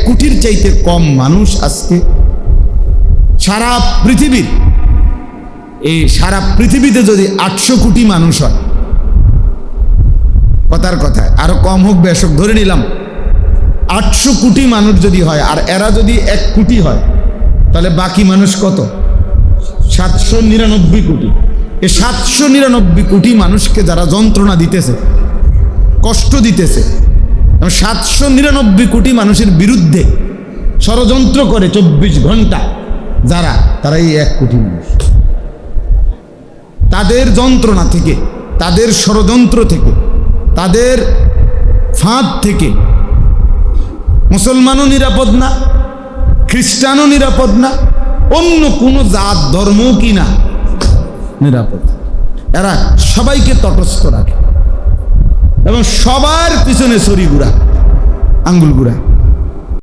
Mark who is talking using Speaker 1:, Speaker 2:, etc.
Speaker 1: কোটির চাইতে কম মানুষ আজকে সারা পৃথিবীর, এই সারা পৃথিবীতে যদি 800 কোটি মানুষ হয়, কথার কথায় আরো কম হোক বেশ হোক, ধরে নিলাম 800 কোটি মানুষ যদি হয়, আর এরা যদি 1 কোটি হয়, তাহলে বাকি মানুষ কত? 799 কোটি। এই 799 কোটি মানুষকে যারা যন্ত্রণা দিতেছে, কষ্ট দিতেছে, 799 কোটি মানুষের বিরুদ্ধে ষড়যন্ত্র করে 24 ঘন্টা যারা, তারা এই 1 কোটি মানুষ। তাদের যন্ত্রণা থেকে, তাদের ষড়যন্ত্র থেকে, তাদের ফাঁদ থেকে মুসলমানও নিরাপদ না, খ্রিস্টানও নিরাপদ না, অন্য কোনো জাত ধর্মও কি না নিরাপদ। এরা সবাইকে তটস্থ রাখে এবং সবার পিছনে ছড়ি ঘুরা, আঙ্গুল ঘুরা।